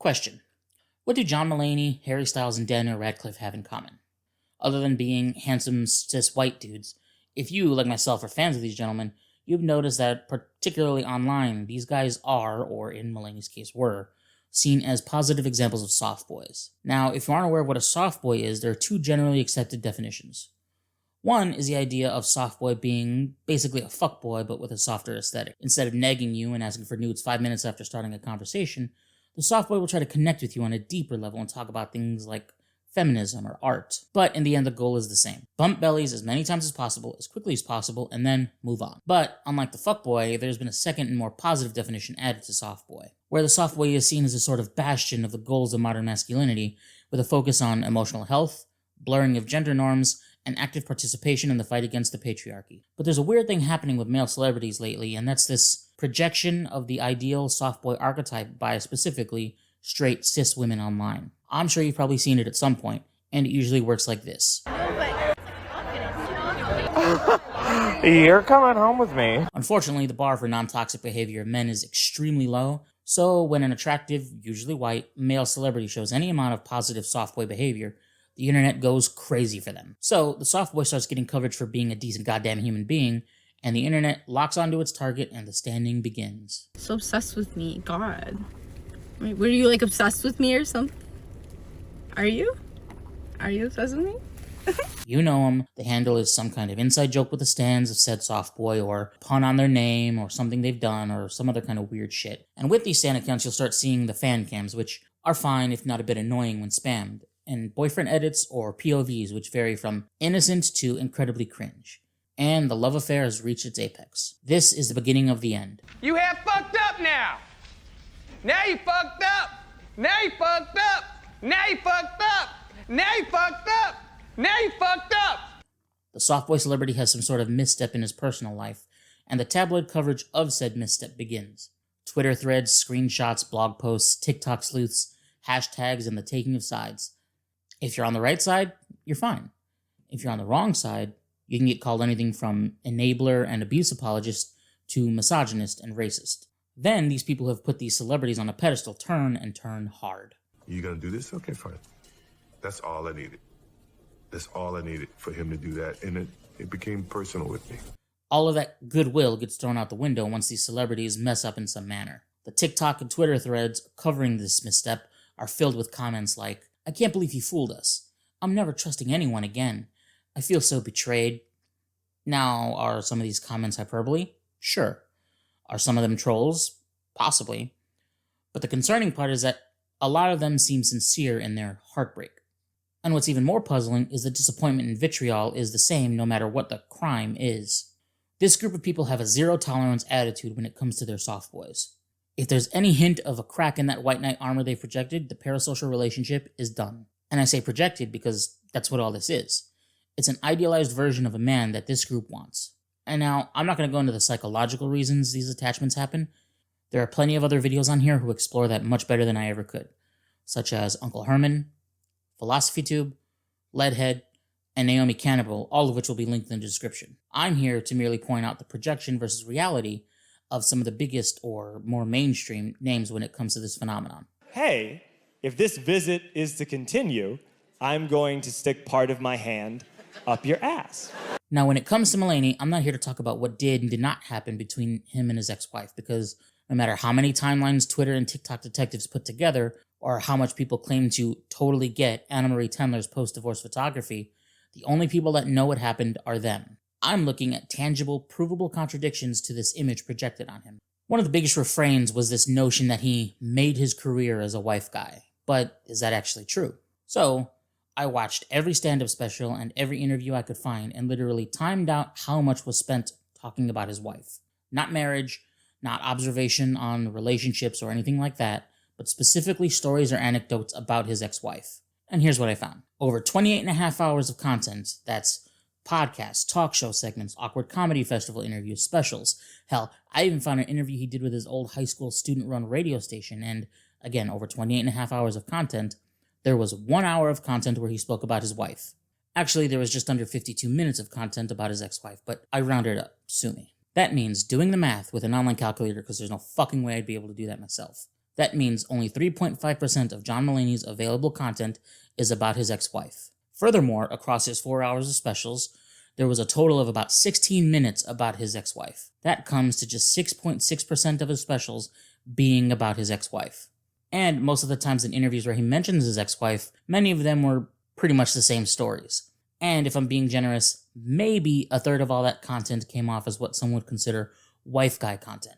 Question. What do John Mulaney, Harry Styles, and Daniel Radcliffe have in common? Other than being handsome, cis white dudes, if you, like myself, are fans of these gentlemen, you've noticed that, particularly online, these guys are, or in Mulaney's case were, seen as positive examples of soft boys. Now, if you aren't aware of what a soft boy is, there are two generally accepted definitions. One is the idea of soft boy being basically a fuckboy, but with a softer aesthetic. Instead of nagging you and asking for nudes 5 minutes after starting a conversation, the soft boy will try to connect with you on a deeper level and talk about things like feminism or art. But in the end, the goal is the same. Bump bellies as many times as possible, as quickly as possible, and then move on. But unlike the fuckboy, there's been a second and more positive definition added to soft boy, where the soft boy is seen as a sort of bastion of the goals of modern masculinity, with a focus on emotional health, blurring of gender norms, and active participation in the fight against the patriarchy. But there's a weird thing happening with male celebrities lately, and that's this projection of the ideal soft boy archetype by specifically straight cis women online. I'm sure you've probably seen it at some point, and it usually works like this. You're coming home with me. Unfortunately, the bar for non-toxic behavior of men is extremely low, so when an attractive, usually white, male celebrity shows any amount of positive soft boy behavior, the internet goes crazy for them. So the soft boy starts getting coverage for being a decent goddamn human being, and the internet locks onto its target and the standing begins. So obsessed with me, God. Wait, were you like obsessed with me or something? Are you? Are you obsessed with me? You know him. The handle is some kind of inside joke with the stands of said soft boy, or pun on their name, or something they've done, or some other kind of weird shit. And with these stan accounts, you'll start seeing the fan cams, which are fine if not a bit annoying when spammed, and boyfriend edits or POVs, which vary from innocent to incredibly cringe. And the love affair has reached its apex. This is the beginning of the end. You have fucked up now. Now you fucked up. Now you fucked up. Now you fucked up. Now you fucked up. Now you fucked up. The softboy celebrity has some sort of misstep in his personal life, and the tabloid coverage of said misstep begins. Twitter threads, screenshots, blog posts, TikTok sleuths, hashtags, and the taking of sides. If you're on the right side, you're fine. If you're on the wrong side, you can get called anything from enabler and abuse apologist to misogynist and racist. Then these people who have put these celebrities on a pedestal turn and turn hard. You gonna do this? Okay, fine. That's all I needed. That's all I needed for him to do that, and it became personal with me. All of that goodwill gets thrown out the window once these celebrities mess up in some manner. The TikTok and Twitter threads covering this misstep are filled with comments like, "I can't believe he fooled us. I'm never trusting anyone again. I feel so betrayed." Now, are some of these comments hyperbole? Sure. Are some of them trolls? Possibly. But the concerning part is that a lot of them seem sincere in their heartbreak. And what's even more puzzling is that disappointment and vitriol is the same no matter what the crime is. This group of people have a zero-tolerance attitude when it comes to their soft boys. If there's any hint of a crack in that white knight armor they've projected, the parasocial relationship is done. And I say projected because that's what all this is. It's an idealized version of a man that this group wants. And now, I'm not going to go into the psychological reasons these attachments happen. There are plenty of other videos on here who explore that much better than I ever could, such as Uncle Herman, PhilosophyTube, Leadhead, and Naomi Cannibal, all of which will be linked in the description. I'm here to merely point out the projection versus reality of some of the biggest or more mainstream names when it comes to this phenomenon. Hey, if this visit is to continue, I'm going to stick part of my hand up your ass. Now, when it comes to Mulaney, I'm not here to talk about what did and did not happen between him and his ex-wife, because no matter how many timelines Twitter and TikTok detectives put together, or how much people claim to totally get Anna Marie Tendler's post-divorce photography, the only people that know what happened are them. I'm looking at tangible, provable contradictions to this image projected on him. One of the biggest refrains was this notion that he made his career as a wife guy. But is that actually true? So, I watched every stand-up special and every interview I could find and literally timed out how much was spent talking about his wife. Not marriage, not observation on relationships or anything like that, but specifically stories or anecdotes about his ex-wife. And here's what I found. Over 28 and a half hours of content, that's podcasts, talk show segments, awkward comedy festival interviews, specials. Hell, I even found an interview he did with his old high school student-run radio station, and again, over 28 and a half hours of content, there was 1 hour of content where he spoke about his wife. Actually, there was just under 52 minutes of content about his ex-wife, but I rounded up, sue me. That means doing the math with an online calculator, because there's no fucking way I'd be able to do that myself. That means only 3.5% of John Mulaney's available content is about his ex-wife. Furthermore, across his 4 hours of specials, there was a total of about 16 minutes about his ex-wife. That comes to just 6.6% of his specials being about his ex-wife. And most of the times in interviews where he mentions his ex-wife, many of them were pretty much the same stories. And if I'm being generous, maybe a third of all that content came off as what some would consider wife guy content.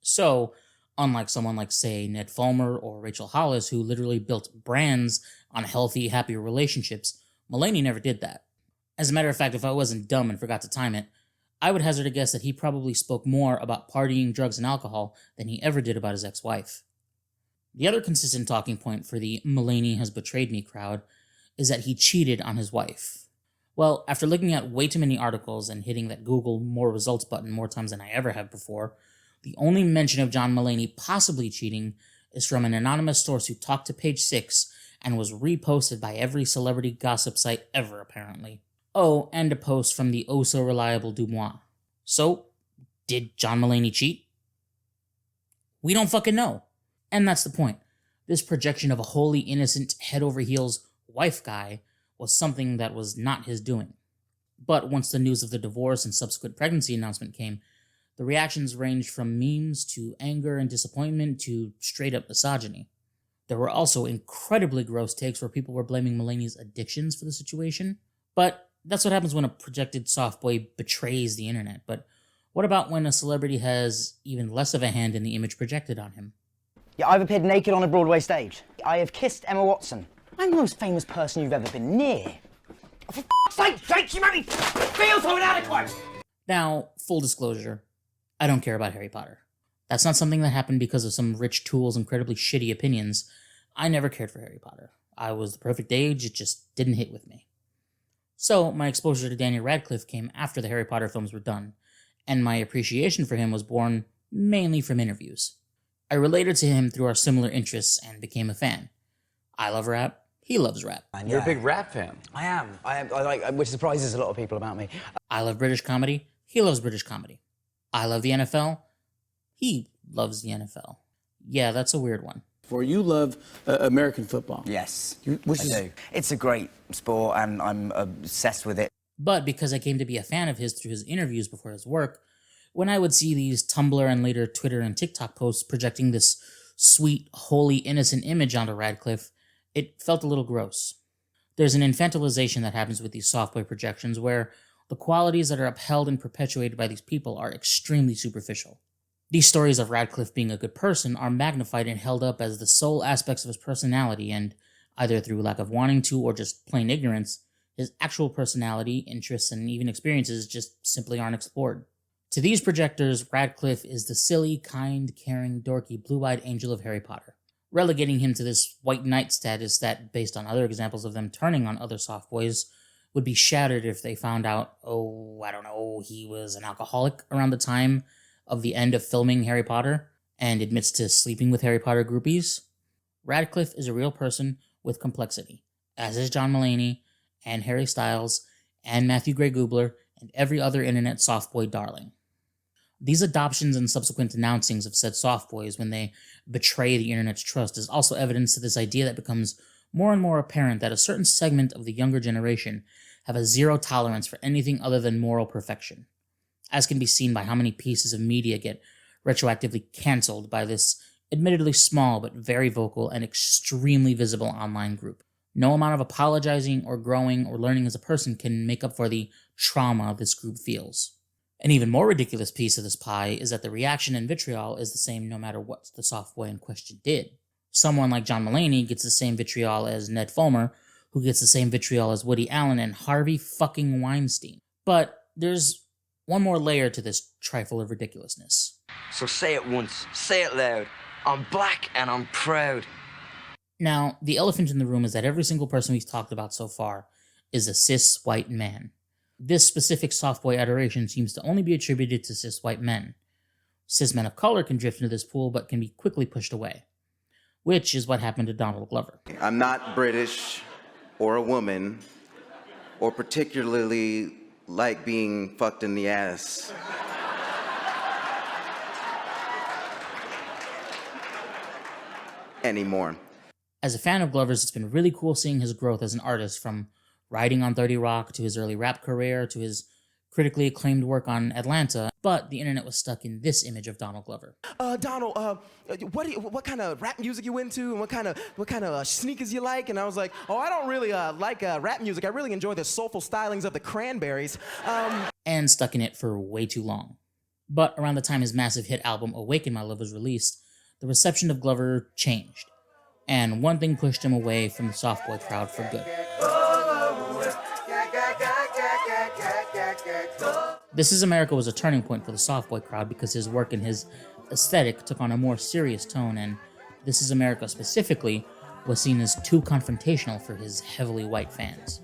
So, unlike someone like, say, Ned Fulmer or Rachel Hollis, who literally built brands on healthy, happy relationships, Mulaney never did that. As a matter of fact, if I wasn't dumb and forgot to time it, I would hazard a guess that he probably spoke more about partying, drugs, and alcohol than he ever did about his ex-wife. The other consistent talking point for the Mulaney has betrayed me crowd is that he cheated on his wife. Well, after looking at way too many articles and hitting that Google more results button more times than I ever have before, the only mention of John Mulaney possibly cheating is from an anonymous source who talked to Page 6 and was reposted by every celebrity gossip site ever, apparently. Oh, and a post from the oh-so-reliable Dumois. So, did John Mulaney cheat? We don't fucking know. And that's the point. This projection of a wholly innocent, head-over-heels wife guy was something that was not his doing. But once the news of the divorce and subsequent pregnancy announcement came, the reactions ranged from memes to anger and disappointment to straight-up misogyny. There were also incredibly gross takes where people were blaming Mulaney's addictions for the situation. But that's what happens when a projected softboy betrays the internet. But what about when a celebrity has even less of a hand in the image projected on him? Yeah, I've appeared naked on a Broadway stage. I have kissed Emma Watson. I'm the most famous person you've ever been near. For f***'s sake, you make me feel so inadequate! Now, full disclosure, I don't care about Harry Potter. That's not something that happened because of some rich tool's incredibly shitty opinions. I never cared for Harry Potter. I was the perfect age, it just didn't hit with me. So, my exposure to Daniel Radcliffe came after the Harry Potter films were done, and my appreciation for him was born mainly from interviews. I related to him through our similar interests and became a fan. I love rap, he loves rap. You're a big rap fan. I am, which surprises a lot of people about me. I love British comedy, he loves British comedy. I love the NFL, he loves the NFL. Yeah, that's a weird one. For you love American football. Yes, I do. It's a great sport and I'm obsessed with it. But because I came to be a fan of his through his interviews before his work, when I would see these Tumblr and later Twitter and TikTok posts projecting this sweet, wholly innocent image onto Radcliffe, it felt a little gross. There's an infantilization that happens with these softboy projections where the qualities that are upheld and perpetuated by these people are extremely superficial. These stories of Radcliffe being a good person are magnified and held up as the sole aspects of his personality, and either through lack of wanting to or just plain ignorance, his actual personality, interests, and even experiences just simply aren't explored. To these projectors, Radcliffe is the silly, kind, caring, dorky, blue-eyed angel of Harry Potter, relegating him to this white knight status that, based on other examples of them turning on other softboys, would be shattered if they found out, he was an alcoholic around the time of the end of filming Harry Potter and admits to sleeping with Harry Potter groupies. Radcliffe is a real person with complexity, as is John Mulaney, and Harry Styles, and Matthew Gray Gubler, and every other internet softboy darling. These adoptions and subsequent announcings of said softboys when they betray the internet's trust is also evidence to this idea that becomes more and more apparent that a certain segment of the younger generation have a zero tolerance for anything other than moral perfection, as can be seen by how many pieces of media get retroactively cancelled by this admittedly small but very vocal and extremely visible online group. No amount of apologizing or growing or learning as a person can make up for the trauma this group feels. An even more ridiculous piece of this pie is that the reaction and vitriol is the same no matter what the softboy in question did. Someone like John Mulaney gets the same vitriol as Ned Fulmer, who gets the same vitriol as Woody Allen and Harvey fucking Weinstein. But there's one more layer to this trifle of ridiculousness. So say it once, say it loud. I'm black and I'm proud. Now, the elephant in the room is that every single person we've talked about so far is a cis white man. This specific softboy adoration seems to only be attributed to cis white men. Cis men of color can drift into this pool but can be quickly pushed away, which is what happened to Donald Glover. I'm not British or a woman or particularly like being fucked in the ass. anymore. As a fan of Glover's, it's been really cool seeing his growth as an artist, from writing on 30 Rock to his early rap career to his critically acclaimed work on Atlanta, but the internet was stuck in this image of Donald Glover. Donald, what kind of rap music you into, and what kind of sneakers you like? And I was like, oh, I don't really like rap music. I really enjoy the soulful stylings of the Cranberries. And stuck in it for way too long. But around the time his massive hit album Awaken My Love was released, the reception of Glover changed, and one thing pushed him away from the Softboy crowd for good. This Is America was a turning point for the Softboy crowd because his work and his aesthetic took on a more serious tone, and This Is America specifically was seen as too confrontational for his heavily white fans.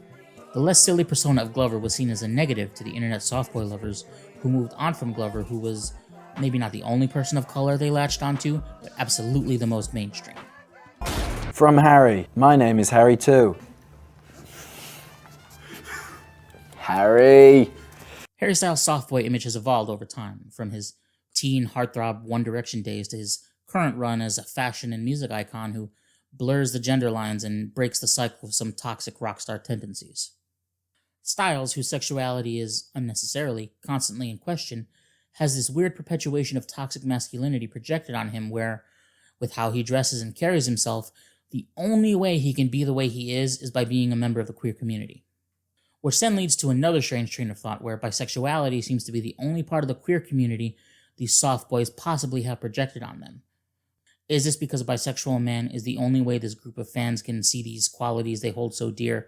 The less silly persona of Glover was seen as a negative to the internet Softboy lovers who moved on from Glover, who was maybe not the only person of color they latched onto, but absolutely the most mainstream. From Harry. My name is Harry too. Harry! Harry Styles' Softboy image has evolved over time, from his teen heartthrob One Direction days to his current run as a fashion and music icon who blurs the gender lines and breaks the cycle of some toxic rock star tendencies. Styles, whose sexuality is unnecessarily constantly in question, has this weird perpetuation of toxic masculinity projected on him where, with how he dresses and carries himself, the only way he can be the way he is by being a member of the queer community. Which then leads to another strange train of thought where bisexuality seems to be the only part of the queer community these soft boys possibly have projected on them. Is this because a bisexual man is the only way this group of fans can see these qualities they hold so dear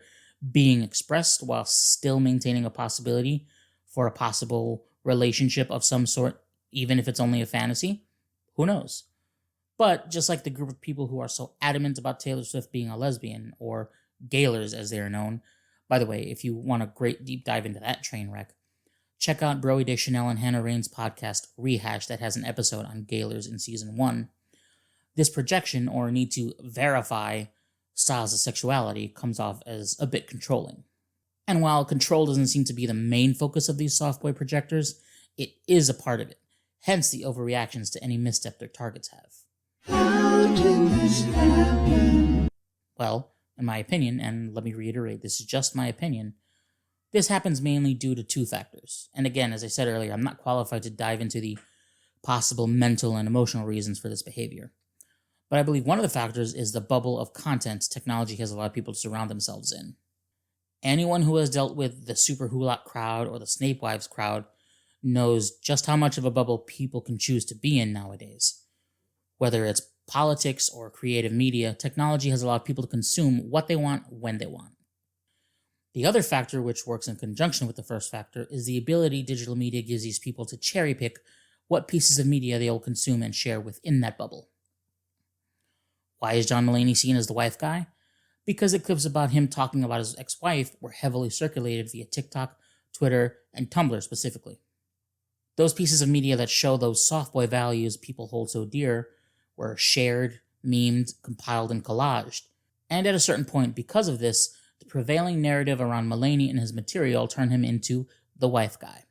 being expressed while still maintaining a possibility for a possible relationship of some sort, even if it's only a fantasy? Who knows? But just like the group of people who are so adamant about Taylor Swift being a lesbian, or Gaylors as they are known. By the way, if you want a great deep dive into that train wreck, check out Broey Deschanel and Hannah Rain's podcast, Rehash, that has an episode on Gaylors in Season 1. This projection, or need to verify Styles' sexuality, comes off as a bit controlling. And while control doesn't seem to be the main focus of these softboy projectors, it is a part of it, hence the overreactions to any misstep their targets have. How did this happen? Well, in my opinion, and let me reiterate, this is just my opinion, this happens mainly due to two factors. And again, as I said earlier, I'm not qualified to dive into the possible mental and emotional reasons for this behavior. But I believe one of the factors is the bubble of content technology has allowed people to surround themselves in. Anyone who has dealt with the Super Hulot crowd or the Snapewives crowd knows just how much of a bubble people can choose to be in nowadays. Whether it's politics or creative media, technology has allowed people to consume what they want when they want. The other factor, which works in conjunction with the first factor, is the ability digital media gives these people to cherry pick what pieces of media they will consume and share within that bubble. Why is John Mulaney seen as the wife guy? Because the clips about him talking about his ex-wife were heavily circulated via TikTok, Twitter, and Tumblr specifically. Those pieces of media that show those softboy values people hold so dear were shared, memed, compiled, and collaged. And at a certain point, because of this, the prevailing narrative around Mulaney and his material turned him into the wife guy.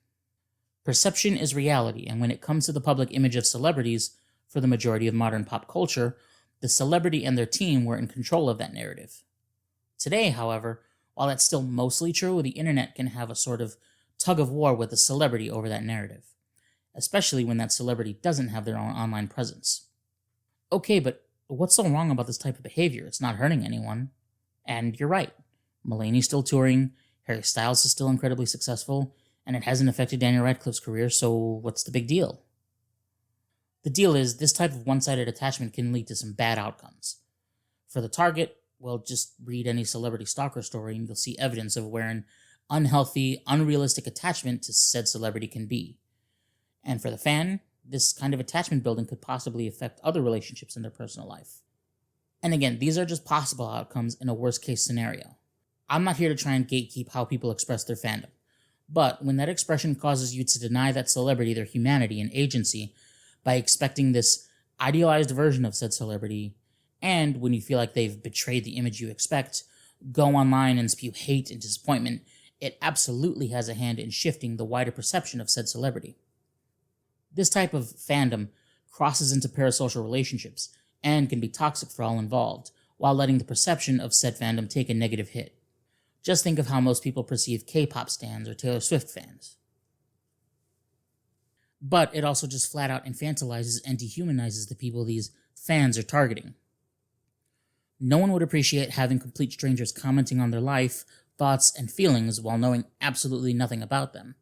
Perception is reality, and when it comes to the public image of celebrities, for the majority of modern pop culture, the celebrity and their team were in control of that narrative. Today, however, while that's still mostly true, the internet can have a sort of tug-of-war with the celebrity over that narrative, especially when that celebrity doesn't have their own online presence. Okay, but what's so wrong about this type of behavior? It's not hurting anyone. And you're right. Mulaney's still touring, Harry Styles is still incredibly successful, and it hasn't affected Daniel Radcliffe's career, so what's the big deal? The deal is, this type of one-sided attachment can lead to some bad outcomes. For the target, well, just read any celebrity stalker story and you'll see evidence of where an unhealthy, unrealistic attachment to said celebrity can be. And for the fan, this kind of attachment building could possibly affect other relationships in their personal life. And again, these are just possible outcomes in a worst-case scenario. I'm not here to try and gatekeep how people express their fandom. But when that expression causes you to deny that celebrity their humanity and agency by expecting this idealized version of said celebrity, and when you feel like they've betrayed the image you expect, go online and spew hate and disappointment, it absolutely has a hand in shifting the wider perception of said celebrity. This type of fandom crosses into parasocial relationships and can be toxic for all involved, while letting the perception of said fandom take a negative hit. Just think of how most people perceive K-pop stans or Taylor Swift fans. But it also just flat out infantilizes and dehumanizes the people these fans are targeting. No one would appreciate having complete strangers commenting on their life, thoughts, and feelings while knowing absolutely nothing about them.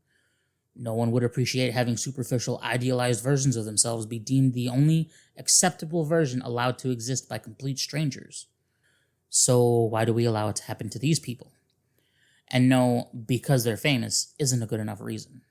No one would appreciate having superficial, idealized versions of themselves be deemed the only acceptable version allowed to exist by complete strangers. So why do we allow it to happen to these people? And no, because they're famous isn't a good enough reason.